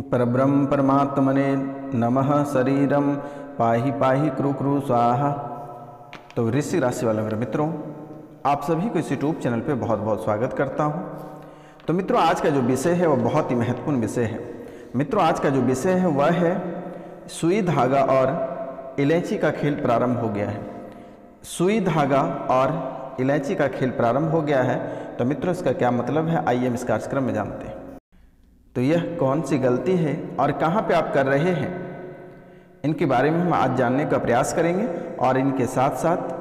परब्रह्म परमात्मने नमः। शरीरम पाहि पाहि कृ कृ स्वाहा। तो वृश्चिक राशि वाले मेरे मित्रों, आप सभी को इस यूट्यूब चैनल पे बहुत बहुत स्वागत करता हूँ। तो मित्रों, आज का जो विषय है वह बहुत ही महत्वपूर्ण विषय है। मित्रों, आज का जो विषय है वह है सुई धागा और इलायची का खेल प्रारंभ हो गया है। सुई धागा और इलायची का खेल प्रारंभ हो गया है। तो मित्रों, इसका क्या मतलब है, आइए हम इस कार्यक्रम में जानते हैं। तो यह कौन सी गलती है और कहाँ पे आप कर रहे हैं, इनके बारे में हम आज जानने का प्रयास करेंगे और इनके साथ साथ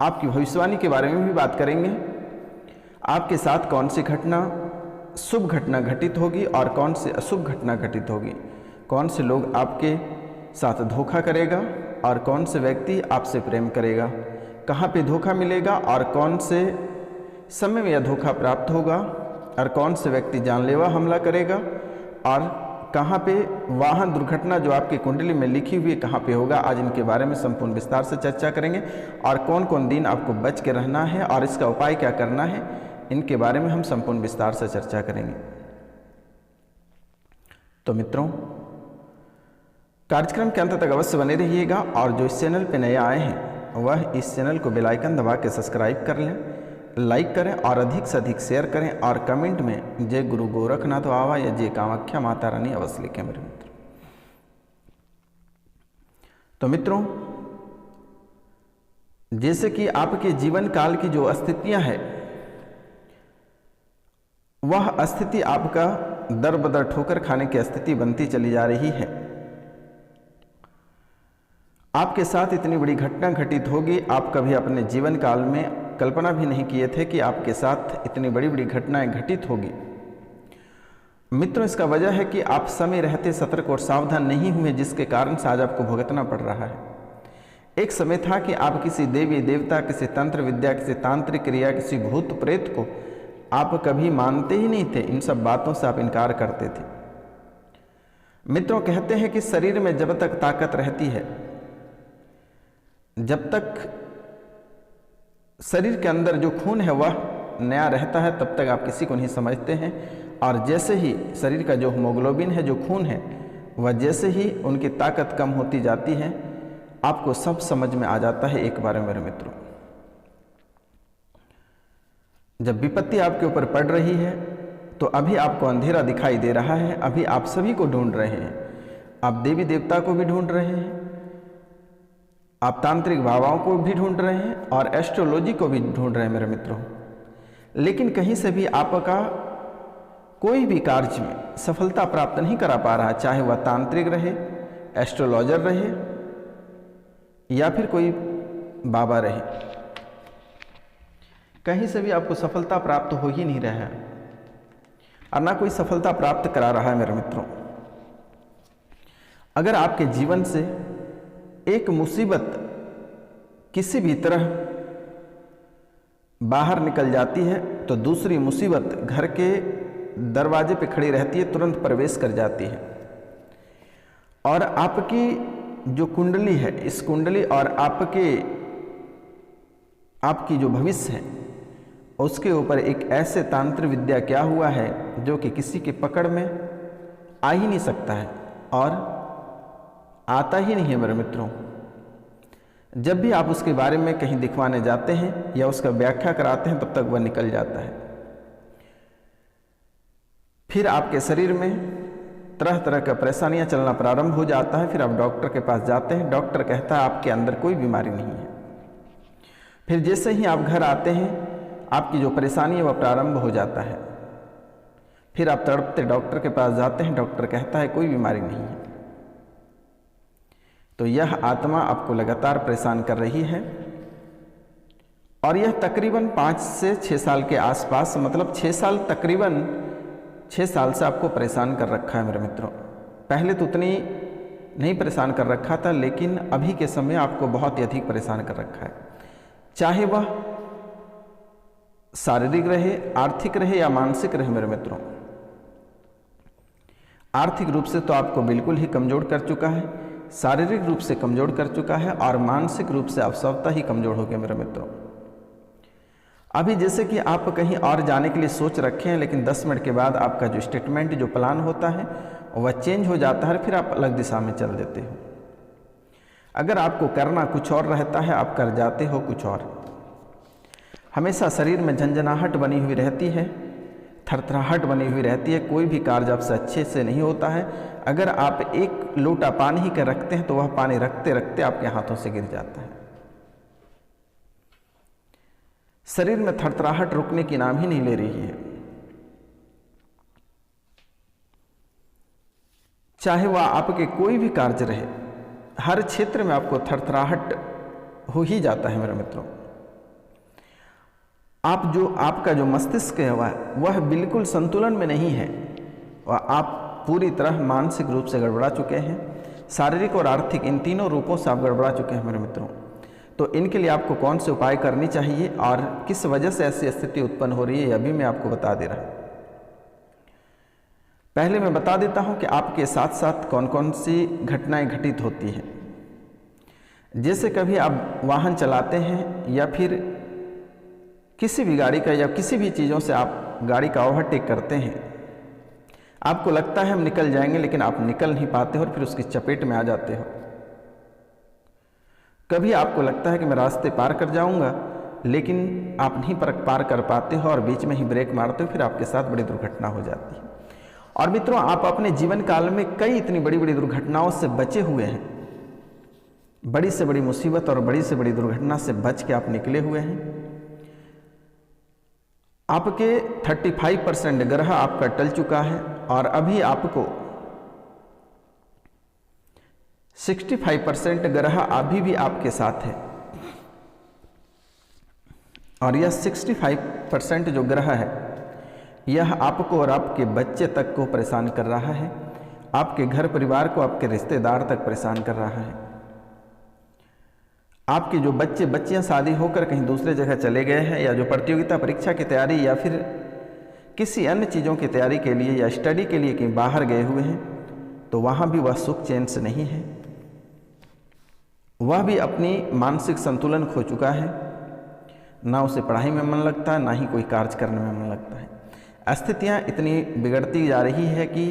आपकी भविष्यवाणी के बारे में भी बात करेंगे। आपके साथ कौन सी घटना शुभ घटना घटित होगी और कौन सी अशुभ घटना घटित होगी, कौन से लोग आपके साथ धोखा करेगा और कौन से व्यक्ति आपसे प्रेम करेगा, कहाँ पे धोखा मिलेगा और कौन से समय में यह धोखा प्राप्त होगा और कौन से व्यक्ति जानलेवा हमला करेगा और कहाँ पे वाहन दुर्घटना जो आपकी कुंडली में लिखी हुई है कहाँ पे होगा। आज इनके बारे में संपूर्ण विस्तार से चर्चा करेंगे और कौन कौन दिन आपको बच के रहना है और इसका उपाय क्या करना है, इनके बारे में हम संपूर्ण विस्तार से चर्चा करेंगे। तो मित्रों, कार्यक्रम के अंत तक अवश्य बने रहिएगा और जो इस चैनल पर नए आए हैं वह इस चैनल को बेल आइकन दबा के सब्सक्राइब कर लें, लाइक करें और अधिक से अधिक शेयर करें और कमेंट में जय गुरु गोरखनाथ बाबा या जय कामाख्या माता रानी अवश्य लिखें मेरे मित्र। तो मित्रों, जैसे कि आपके जीवन काल की जो स्थितियां हैं वह स्थिति आपका दर बदर ठोकर खाने की स्थिति बनती चली जा रही है। आपके साथ इतनी बड़ी घटना घटित होगी, आप कभी अपने जीवन काल में कल्पना भी नहीं किए थे कि आपके साथ इतनी बड़ी बड़ी घटनाएं घटित होगी। मित्रों, इसका वजह है कि आप समय रहते सतर्क और सावधान नहीं हुए, जिसके कारण से आज आपको भुगतना पड़ रहा है। एक समय था कि आप किसी देवी देवता, किसी तंत्र विद्या, किसी तांत्रिक क्रिया, किसी भूत प्रेत को आप कभी मानते ही नहीं थे। इन सब बातों से आप इनकार करते थे। मित्रों, कहते हैं कि शरीर में जब तक ताकत रहती है, जब तक शरीर के अंदर जो खून है वह नया रहता है, तब तक आप किसी को नहीं समझते हैं। और जैसे ही शरीर का जो हीमोग्लोबिन है, जो खून है, वह जैसे ही उनकी ताकत कम होती जाती है, आपको सब समझ में आ जाता है एक बार में मेरे मित्रों। जब विपत्ति आपके ऊपर पड़ रही है तो अभी आपको अंधेरा दिखाई दे रहा है, अभी आप सभी को ढूंढ रहे हैं। आप देवी देवता को भी ढूंढ रहे हैं, आप तांत्रिक बाबाओं को भी ढूंढ रहे हैं और एस्ट्रोलॉजी को भी ढूंढ रहे हैं मेरे मित्रों। लेकिन कहीं से भी आपका कोई भी कार्य में सफलता प्राप्त नहीं करा पा रहा, चाहे वह तांत्रिक रहे, एस्ट्रोलॉजर रहे या फिर कोई बाबा रहे, कहीं से भी आपको सफलता प्राप्त हो ही नहीं रहा है और ना कोई सफलता प्राप्त करा रहा है मेरे मित्रों। अगर आपके जीवन से एक मुसीबत किसी भी तरह बाहर निकल जाती है तो दूसरी मुसीबत घर के दरवाजे पे खड़ी रहती है, तुरंत प्रवेश कर जाती है। और आपकी जो कुंडली है, इस कुंडली और आपकी जो भविष्य है उसके ऊपर एक ऐसे तांत्रिक विद्या क्या हुआ है जो कि किसी के पकड़ में आ ही नहीं सकता है और आता ही नहीं है मेरे मित्रों। जब भी आप उसके बारे में कहीं दिखवाने जाते हैं या उसका व्याख्या कराते हैं तब तक वह निकल जाता है। फिर आपके शरीर में तरह तरह का परेशानियां चलना प्रारंभ हो जाता है। फिर आप डॉक्टर के पास जाते हैं, डॉक्टर कहता है आपके अंदर कोई बीमारी नहीं है। फिर जैसे ही आप घर आते हैं आपकी जो परेशानी है वह प्रारंभ हो जाता है। फिर आप तड़पते डॉक्टर के पास जाते हैं, डॉक्टर कहता है कोई बीमारी नहीं है। तो यह आत्मा आपको लगातार परेशान कर रही है और यह तकरीबन 5 से 6 साल के आसपास, मतलब 6 साल, तकरीबन 6 साल से आपको परेशान कर रखा है मेरे मित्रों। पहले तो उतनी नहीं परेशान कर रखा था, लेकिन अभी के समय आपको बहुत ही अधिक परेशान कर रखा है। चाहे वह शारीरिक रहे, आर्थिक रहे या मानसिक रहे मेरे मित्रों। आर्थिक रूप से तो आपको बिल्कुल ही कमजोर कर चुका है, शारीरिक रूप से कमजोर कर चुका है और मानसिक रूप से आप स्वतः ही कमजोर हो गए मेरे मित्रों। अभी जैसे कि आप कहीं और जाने के लिए सोच रखे हैं, लेकिन 10 मिनट के बाद आपका जो स्टेटमेंट, जो प्लान होता है वह चेंज हो जाता है, फिर आप अलग दिशा में चल देते हो। अगर आपको करना कुछ और रहता है, आप कर जाते हो कुछ और। हमेशा शरीर में झंझनाहट बनी हुई रहती है, थरथराहट बनी हुई रहती है, कोई भी कार्य आपसे अच्छे से नहीं होता है। अगर आप एक लोटा पानी ही कर रखते हैं तो वह पानी रखते रखते आपके हाथों से गिर जाता है। शरीर में थरथराहट रुकने की नाम ही नहीं ले रही है। चाहे वह आपके कोई भी कार्य रहे, हर क्षेत्र में आपको थरथराहट हो ही जाता है मेरे मित्रों। आपका जो मस्तिष्क है वह बिल्कुल संतुलन में नहीं है। वह आप पूरी तरह मानसिक रूप से गड़बड़ा चुके हैं, शारीरिक और आर्थिक इन तीनों रूपों से आप गड़बड़ा चुके हैं मेरे मित्रों। तो इनके लिए आपको कौन से उपाय करनी चाहिए और किस वजह से ऐसी स्थिति उत्पन्न हो रही है, यह भी मैं आपको बता दे रहा हूँ। पहले मैं बता देता हूँ कि आपके साथ साथ कौन कौन सी घटनाएं घटित होती हैं। जैसे कभी आप वाहन चलाते हैं या फिर किसी भी गाड़ी का या किसी भी चीज़ों से आप गाड़ी का ओवरटेक करते हैं, आपको लगता है हम निकल जाएंगे, लेकिन आप निकल नहीं पाते हो और फिर उसकी चपेट में आ जाते हो। कभी आपको लगता है कि मैं रास्ते पार कर जाऊंगा, लेकिन आप नहीं पार कर पाते हो और बीच में ही ब्रेक मारते हो, फिर आपके साथ बड़ी दुर्घटना हो जाती है। और मित्रों, आप अपने जीवन काल में कई इतनी बड़ी बड़ी दुर्घटनाओं से बचे हुए हैं। बड़ी से बड़ी मुसीबत और बड़ी से बड़ी दुर्घटना से बच के आप निकले हुए हैं। आपके 35% ग्रह आपका टल चुका है और अभी आपको 65% ग्रह अभी भी आपके साथ है। और यह 65% जो ग्रह है यह आपको और आपके बच्चे तक को परेशान कर रहा है, आपके घर परिवार को, आपके रिश्तेदार तक परेशान कर रहा है। आपके जो बच्चे बच्चियां शादी होकर कहीं दूसरे जगह चले गए हैं, या जो प्रतियोगिता परीक्षा की तैयारी या फिर किसी अन्य चीज़ों की तैयारी के लिए या स्टडी के लिए कहीं बाहर गए हुए हैं, तो वहाँ भी वह सुख चैन से नहीं है। वह भी अपनी मानसिक संतुलन खो चुका है। ना उसे पढ़ाई में मन लगता है, ना ही कोई कार्य करने में मन लगता है। स्थितियाँ इतनी बिगड़ती जा रही है कि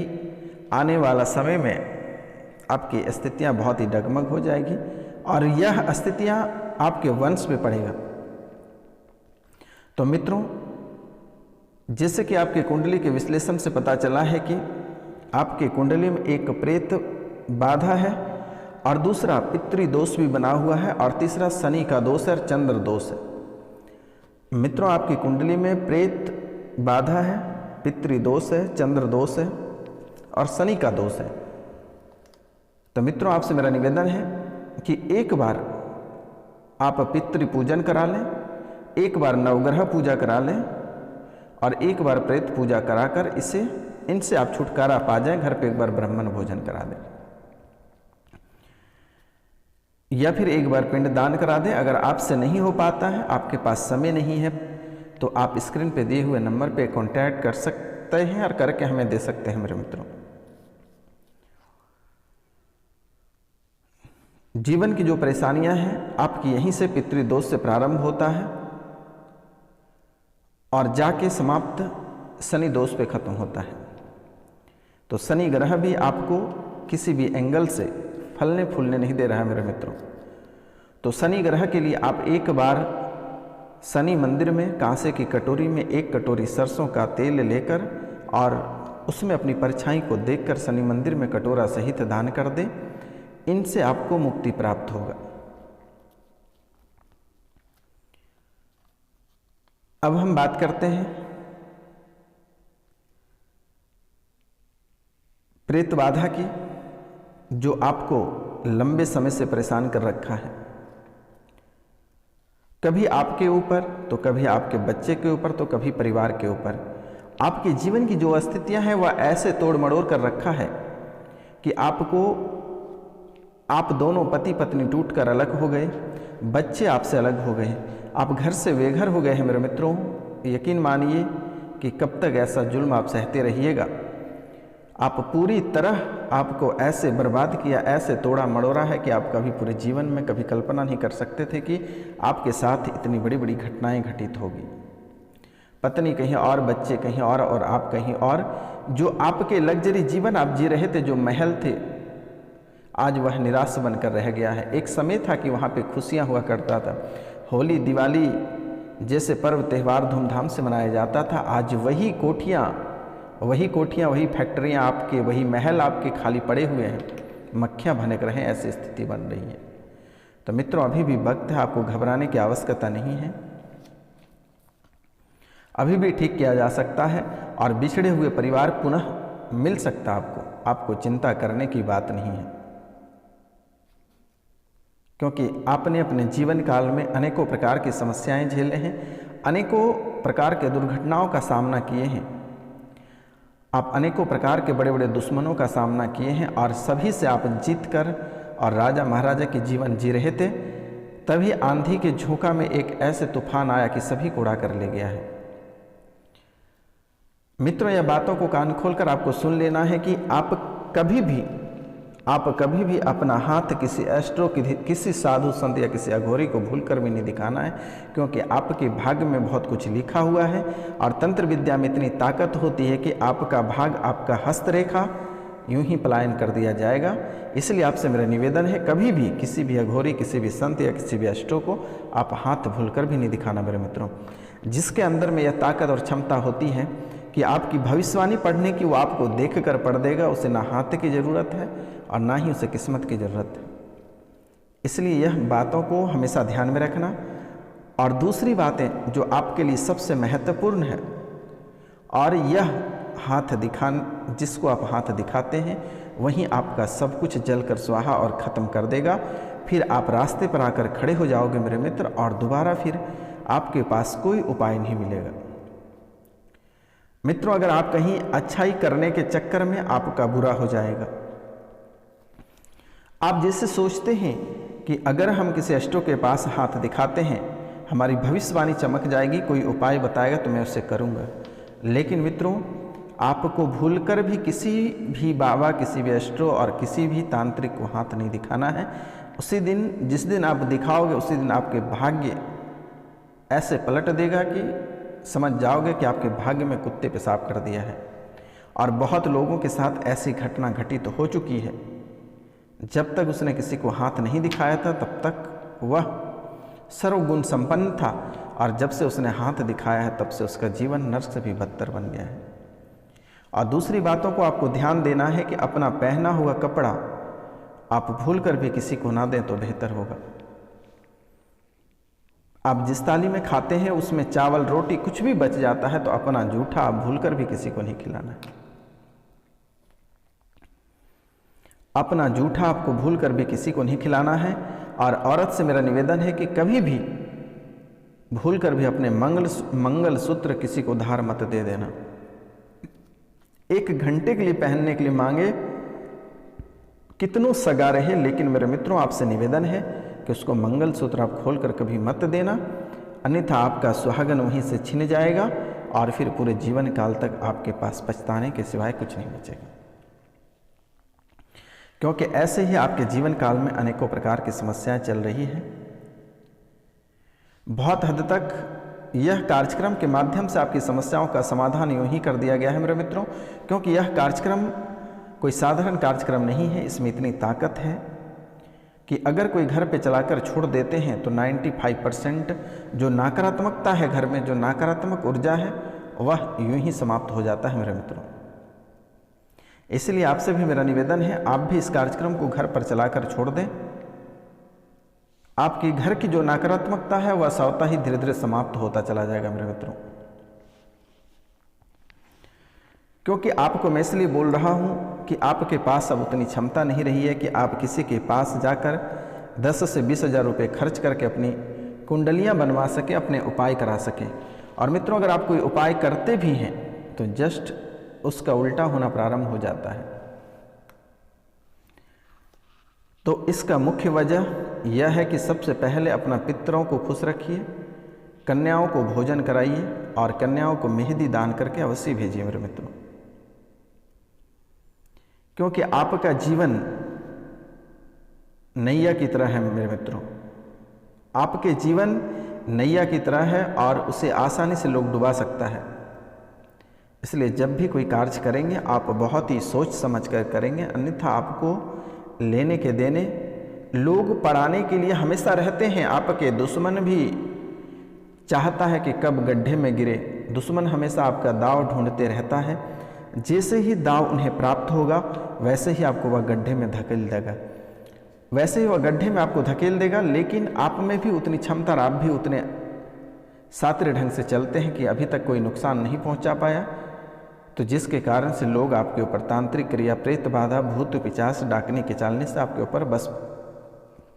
आने वाला समय में आपकी स्थितियाँ बहुत ही डगमग हो जाएगी और यह स्थितियाँ आपके वंश में पड़ेगा। तो मित्रों, जैसे कि आपके कुंडली के विश्लेषण से पता चला है कि आपके कुंडली में एक प्रेत बाधा है और दूसरा पितृ दोष भी बना हुआ है और तीसरा शनि का दोष है और चंद्र दोष है। मित्रों, आपकी कुंडली में प्रेत बाधा है, पितृ दोष है, चंद्र दोष है और शनि का दोष है। तो मित्रों, आपसे मेरा निवेदन है कि एक बार आप पितृ पूजन करा लें, एक बार नवग्रह पूजा करा लें और एक बार प्रेत पूजा कराकर इनसे आप छुटकारा पा जाएं। घर पे एक बार ब्राह्मण भोजन करा दें या फिर एक बार पिंड दान करा दें। अगर आपसे नहीं हो पाता है, आपके पास समय नहीं है, तो आप स्क्रीन पे दिए हुए नंबर पे कांटेक्ट कर सकते हैं और करके हमें दे सकते हैं मेरे मित्रों। जीवन की जो परेशानियां हैं आपकी यहीं से पितृदोष से प्रारंभ होता है और जाके समाप्त शनि दोष पे खत्म होता है। तो शनि ग्रह भी आपको किसी भी एंगल से फलने फूलने नहीं दे रहा है मेरे मित्रों। तो शनि ग्रह के लिए आप एक बार शनि मंदिर में कांसे की कटोरी में 1 कटोरी सरसों का तेल लेकर और उसमें अपनी परछाई को देखकर शनि मंदिर में कटोरा सहित दान कर दें। इनसे आपको मुक्ति प्राप्त होगा। अब हम बात करते हैं प्रेत बाधा की, जो आपको लंबे समय से परेशान कर रखा है। कभी आपके ऊपर, तो कभी आपके बच्चे के ऊपर, तो कभी परिवार के ऊपर। आपके जीवन की जो स्थितियां हैं वह ऐसे तोड़ मड़ोड़ कर रखा है कि आप दोनों पति पत्नी टूट कर अलग हो गए, बच्चे आपसे अलग हो गए, आप घर से बेघर हो गए हैं मेरे मित्रों। यकीन मानिए कि कब तक ऐसा जुल्म आप सहते रहिएगा। आप पूरी तरह आपको ऐसे बर्बाद किया, ऐसे तोड़ा मड़ोड़ा है कि आप कभी पूरे जीवन में कभी कल्पना नहीं कर सकते थे कि आपके साथ इतनी बड़ी बड़ी घटनाएं घटित होगी। पत्नी कहीं और, बच्चे कहीं और आप कहीं और। जो आपके लग्जरी जीवन आप जी रहे थे, जो महल थे, आज वह निराश बनकर रह गया है। एक समय था कि वहाँ पे खुशियाँ हुआ करता था, होली दिवाली जैसे पर्व त्यौहार धूमधाम से मनाया जाता था। आज वही कोठियाँ, वही फैक्ट्रियाँ आपके, वही महल आपके खाली पड़े हुए हैं, मक्खियाँ भनक रहे हैं, ऐसी स्थिति बन रही है। तो मित्रों, अभी भी वक्त है, आपको घबराने की आवश्यकता नहीं है, अभी भी ठीक किया जा सकता है और बिछड़े हुए परिवार पुनः मिल सकता आपको चिंता करने की बात नहीं है, क्योंकि आपने अपने जीवन काल में अनेकों प्रकार की समस्याएं झेले हैं, अनेकों प्रकार के दुर्घटनाओं का सामना किए हैं, आप अनेकों प्रकार के बड़े बड़े दुश्मनों का सामना किए हैं और सभी से आप जीत कर और राजा महाराजा के जीवन जी रहे थे। तभी आंधी के झोंका में एक ऐसे तूफान आया कि सभी को उड़ा कर ले गया है। मित्रों, यह बातों को कान खोलकर आपको सुन लेना है कि आप कभी भी अपना हाथ किसी एस्ट्रो, किसी साधु संत या किसी अघोरी को भूलकर भी नहीं दिखाना है, क्योंकि आपके भाग्य में बहुत कुछ लिखा हुआ है और तंत्र विद्या में इतनी ताकत होती है कि आपका भाग, आपका हस्तरेखा यूं ही पलायन कर दिया जाएगा। इसलिए आपसे मेरा निवेदन है, कभी भी किसी भी अघोरी, किसी भी संत या किसी भी एस्ट्रो को आप हाथ भूलकर भी नहीं दिखाना मेरे मित्रों। जिसके अंदर में यह ताकत और क्षमता होती है कि आपकी भविष्यवाणी पढ़ने की, वो आपको देख कर पढ़ देगा, उसे ना हाथ की ज़रूरत है और ना ही उसे किस्मत की ज़रूरत है। इसलिए यह बातों को हमेशा ध्यान में रखना। और दूसरी बातें जो आपके लिए सबसे महत्वपूर्ण है, और यह हाथ जिसको आप हाथ दिखाते हैं वहीं आपका सब कुछ जलकर स्वाहा और ख़त्म कर देगा। फिर आप रास्ते पर आकर खड़े हो जाओगे मेरे मित्र, और दोबारा फिर आपके पास कोई उपाय नहीं मिलेगा। मित्रों, अगर आप कहीं अच्छाई करने के चक्कर में आपका बुरा हो जाएगा। आप जैसे सोचते हैं कि अगर हम किसी एस्ट्रो के पास हाथ दिखाते हैं हमारी भविष्यवाणी चमक जाएगी, कोई उपाय बताएगा तो मैं उसे करूंगा। लेकिन मित्रों, आपको भूलकर भी किसी भी बाबा, किसी भी एस्ट्रो और किसी भी तांत्रिक को हाथ नहीं दिखाना है। उसी दिन, जिस दिन आप दिखाओगे, उसी दिन आपके भाग्य ऐसे पलट देगा कि समझ जाओगे कि आपके भाग्य में कुत्ते पेशाब कर दिया है। और बहुत लोगों के साथ ऐसी घटना घटित हो चुकी है। जब तक उसने किसी को हाथ नहीं दिखाया था तब तक वह सर्वगुण संपन्न था, और जब से उसने हाथ दिखाया है तब से उसका जीवन नर्क से भी बदतर बन गया है। और दूसरी बातों को आपको ध्यान देना है कि अपना पहना हुआ कपड़ा आप भूलकर भी किसी को ना दें तो बेहतर होगा। आप जिस थाली में खाते हैं उसमें चावल, रोटी कुछ भी बच जाता है तो अपना जूठा आप भूलकर भी किसी को नहीं खिलाना है। अपना जूठा आपको भूलकर भी किसी को नहीं खिलाना है। और औरत से मेरा निवेदन है कि कभी भी भूलकर भी अपने मंगल सूत्र किसी को उधार मत दे देना। 1 घंटे के लिए पहनने के लिए मांगे, कितनों सगा रहे, लेकिन मेरे मित्रों आपसे निवेदन है कि उसको मंगल सूत्र आप खोलकर कभी मत देना, अन्यथा आपका सुहागन वहीं से छिन जाएगा और फिर पूरे जीवन काल तक आपके पास पछताने के सिवाय कुछ नहीं बचेगा। क्योंकि ऐसे ही आपके जीवन काल में अनेकों प्रकार की समस्याएं चल रही हैं। बहुत हद तक यह कार्यक्रम के माध्यम से आपकी समस्याओं का समाधान यूं ही कर दिया गया है मेरे मित्रों, क्योंकि यह कार्यक्रम कोई साधारण कार्यक्रम नहीं है। इसमें इतनी ताकत है कि अगर कोई घर पे चलाकर छोड़ देते हैं तो 95% जो नकारात्मकता है घर में, जो नकारात्मक ऊर्जा है, वह यूं ही समाप्त हो जाता है मेरे मित्रों। इसलिए आपसे भी मेरा निवेदन है, आप भी इस कार्यक्रम को घर पर चलाकर छोड़ दें। आपके घर की जो नकारात्मकता है वह स्वतः ही धीरे धीरे समाप्त होता चला जाएगा मेरे मित्रों। क्योंकि आपको मैं इसलिए बोल रहा हूं कि आपके पास अब उतनी क्षमता नहीं रही है कि आप किसी के पास जाकर 10 से 20 हज़ार रुपये खर्च करके अपनी कुंडलियां बनवा सके, अपने उपाय करा सके। और मित्रों, अगर आप कोई उपाय करते भी हैं तो जस्ट उसका उल्टा होना प्रारंभ हो जाता है। तो इसका मुख्य वजह यह है कि सबसे पहले अपना पितरों को खुश रखिए, कन्याओं को भोजन कराइए और कन्याओं को मेहंदी दान करके अवश्य भेजिए मेरे मित्रों। क्योंकि आपका जीवन नैया की तरह है मेरे मित्रों। आपके जीवन नैया की तरह है और उसे आसानी से लोग डुबा सकता है। इसलिए जब भी कोई कार्य करेंगे आप बहुत ही सोच समझ कर करेंगे, अन्यथा आपको लेने के देने लोग पड़ाने के लिए हमेशा रहते हैं। आपके दुश्मन भी चाहता है कि कब गड्ढे में गिरे, दुश्मन हमेशा आपका दाव ढूंढते रहता है। जैसे ही दाव उन्हें प्राप्त होगा वैसे ही आपको वह गड्ढे में धकेल देगा, वैसे ही वह गड्ढे में आपको धकेल देगा। लेकिन आप में भी उतनी क्षमता और आप भी उतने सात्विक ढंग से चलते हैं कि अभी तक कोई नुकसान नहीं पहुंचा पाया, तो जिसके कारण से लोग आपके ऊपर तांत्रिक क्रिया, प्रेत बाधा, भूत पिशाच, डाकनी के चालने से आपके ऊपर बस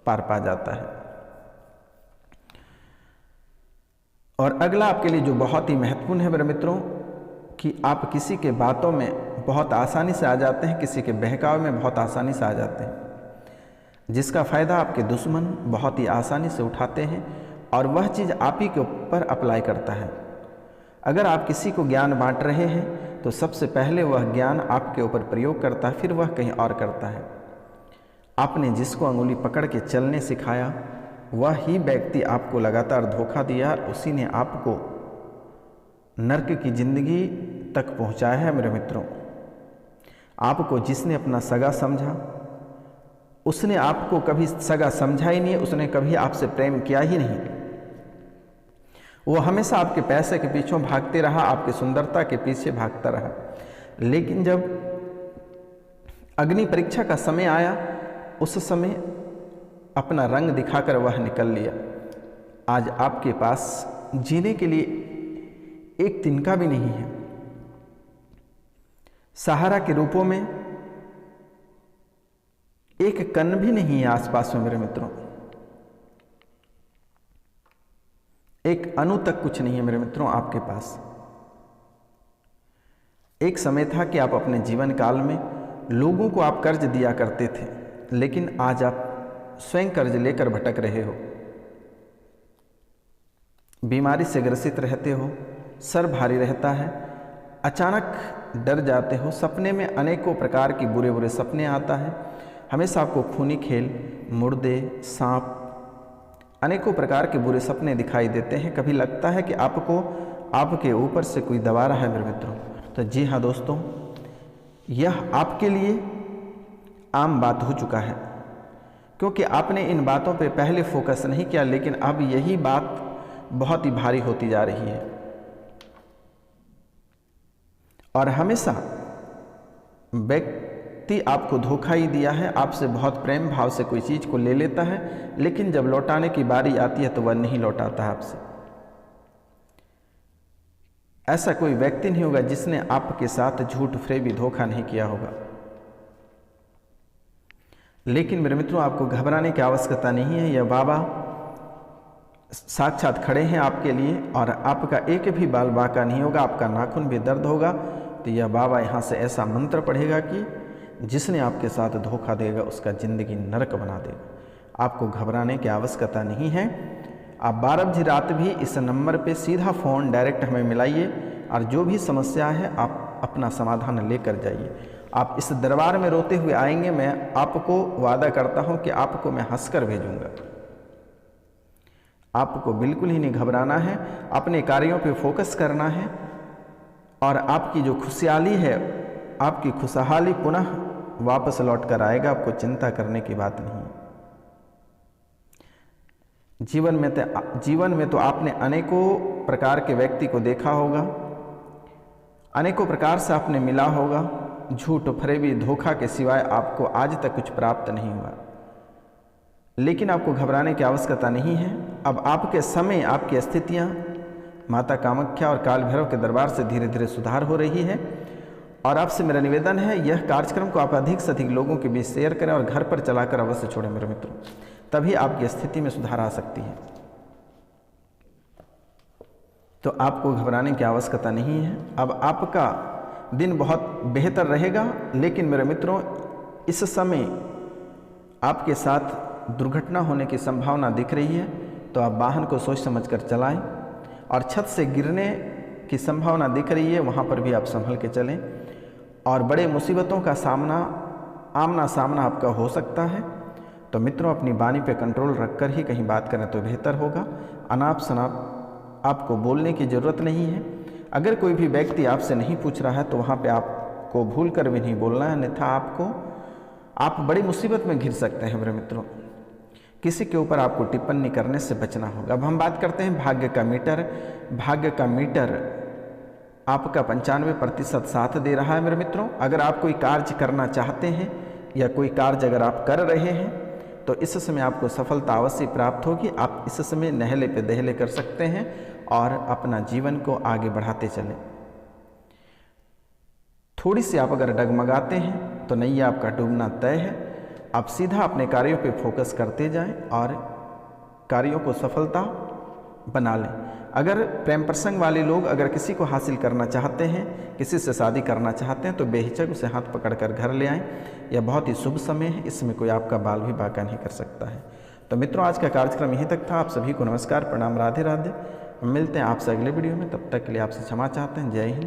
पार पा जाता है। और अगला आपके लिए जो बहुत ही महत्वपूर्ण है मेरे मित्रों, कि आप किसी के बातों में बहुत आसानी से आ जाते हैं, किसी के बहकाव में बहुत आसानी से आ जाते हैं, जिसका फ़ायदा आपके दुश्मन बहुत ही आसानी से उठाते हैं और वह चीज़ आप ही के ऊपर अप्लाई करता है। अगर आप किसी को ज्ञान बांट रहे हैं तो सबसे पहले वह ज्ञान आपके ऊपर प्रयोग करता है, फिर वह कहीं और करता है। आपने जिसको अंगुली पकड़ के चलने सिखाया वह ही व्यक्ति आपको लगातार धोखा दिया और उसी ने आपको नर्क की जिंदगी तक पहुंचाया है मेरे मित्रों। आपको जिसने अपना सगा समझा उसने आपको कभी सगा समझा ही नहीं, उसने कभी आपसे प्रेम किया ही नहीं। वो हमेशा आपके पैसे के पीछे भागते रहा, आपकी सुंदरता के पीछे भागता रहा। लेकिन जब अग्नि परीक्षा का समय आया उस समय अपना रंग दिखाकर वह निकल लिया। आज आपके पास जीने के लिए एक तिनका भी नहीं है। सहारा के रूपों में एक कण भी नहीं है आसपास में मेरे मित्रों, एक अणु तक कुछ नहीं है मेरे मित्रों आपके पास। एक समय था कि आप अपने जीवन काल में लोगों को आप कर्ज दिया करते थे, लेकिन आज आप स्वयं कर्ज लेकर भटक रहे हो, बीमारी से ग्रसित रहते हो, सर भारी रहता है, अचानक डर जाते हो, सपने में अनेकों प्रकार की बुरे बुरे सपने आता है, हमेशा आपको खूनी खेल, मुर्दे, सांप, अनेकों प्रकार के बुरे सपने दिखाई देते हैं। कभी लगता है कि आपको आपके ऊपर से कोई दबा रहा है मेरे मित्रों। तो जी हाँ दोस्तों, यह आपके लिए आम बात हो चुका है, क्योंकि आपने इन बातों पे पहले फोकस नहीं किया, लेकिन अब यही बात बहुत ही भारी होती जा रही है। और हमेशा व्यक्ति आपको धोखा ही दिया है, आपसे बहुत प्रेम भाव से कोई चीज़ को ले लेता है, लेकिन जब लौटाने की बारी आती है तो वह नहीं लौटाता है आपसे। ऐसा कोई व्यक्ति नहीं होगा जिसने आपके साथ झूठ फरेबी धोखा नहीं किया होगा। लेकिन मेरे मित्रों, आपको घबराने की आवश्यकता नहीं है। यह बाबा साक्षात खड़े हैं आपके लिए और आपका एक भी बाल बाका नहीं होगा, आपका नाखून भी दर्द होगा तो यह बाबा यहाँ से ऐसा मंत्र पढ़ेगा कि जिसने आपके साथ धोखा देगा उसका ज़िंदगी नरक बना देगा। आपको घबराने की आवश्यकता नहीं है। आप 12 बजे रात भी इस नंबर पे सीधा फ़ोन डायरेक्ट हमें मिलाइए और जो भी समस्या है आप अपना समाधान लेकर जाइए। आप इस दरबार में रोते हुए आएंगे, मैं आपको वादा करता हूँ कि आपको मैं हंसकर भेजूंगा। आपको बिल्कुल ही नहीं घबराना है, अपने कार्यों पे फोकस करना है और आपकी जो खुशहाली है, आपकी खुशहाली पुनः वापस लौट कर आएगा। आपको चिंता करने की बात नहीं है। जीवन में तो आपने अनेकों प्रकार के व्यक्ति को देखा होगा, अनेकों प्रकार से आपने मिला होगा। झूठ फरेबी धोखा के सिवाय आपको आज तक कुछ प्राप्त नहीं हुआ, लेकिन आपको घबराने की आवश्यकता नहीं है। अब आपके समय, आपकी स्थितियां माता कामाख्या और काल भैरव के दरबार से धीरे धीरे सुधार हो रही है। और आपसे मेरा निवेदन है, यह कार्यक्रम को आप अधिक से अधिक लोगों के बीच शेयर करें और घर पर चलाकर अवश्य छोड़ें मेरे मित्रों, तभी आपकी स्थिति में सुधार आ सकती है। तो आपको घबराने की आवश्यकता नहीं है। अब आपका दिन बहुत बेहतर रहेगा, लेकिन मेरे मित्रों इस समय आपके साथ दुर्घटना होने की संभावना दिख रही है, तो आप वाहन को सोच समझ कर चलाएं। और छत से गिरने की संभावना दिख रही है, वहाँ पर भी आप संभल के चलें। और बड़े मुसीबतों का आमना सामना आपका हो सकता है। तो मित्रों, अपनी वाणी पे कंट्रोल रखकर ही कहीं बात करें तो बेहतर होगा। अनाप शनाप आपको बोलने की ज़रूरत नहीं है। अगर कोई भी व्यक्ति आपसे नहीं पूछ रहा है तो वहाँ पे आपको भूल कर भी नहीं बोलना है, अन्यथा आप बड़ी मुसीबत में घिर सकते हैं मेरे मित्रों। किसी के ऊपर आपको टिप्पणी करने से बचना होगा। अब हम बात करते हैं भाग्य का मीटर। भाग्य का मीटर आपका 95% साथ दे रहा है मेरे मित्रों। अगर आप कोई कार्य करना चाहते हैं या कोई कार्य अगर आप कर रहे हैं तो इस समय आपको सफलता अवश्य प्राप्त होगी। आप इस समय नहले पे दहले कर सकते हैं और अपना जीवन को आगे बढ़ाते चलें। थोड़ी सी आप अगर डगमगाते हैं तो नैया आपका डूबना तय है। आप सीधा अपने कार्यों पे फोकस करते जाएं और कार्यों को सफलता बना लें। अगर प्रेम प्रसंग वाले लोग अगर किसी को हासिल करना चाहते हैं, किसी से शादी करना चाहते हैं तो बेहिचक उसे हाथ पकड़कर घर ले आएं। यह बहुत ही शुभ समय है, इसमें कोई आपका बाल भी बांका नहीं कर सकता है। तो मित्रों, आज का कार्यक्रम यहीं तक था। आप सभी को नमस्कार, प्रणाम, राधे राधे। हम मिलते हैं आपसे अगले वीडियो में। तब तक के लिए आपसे क्षमा चाहते हैं। जय हिंद।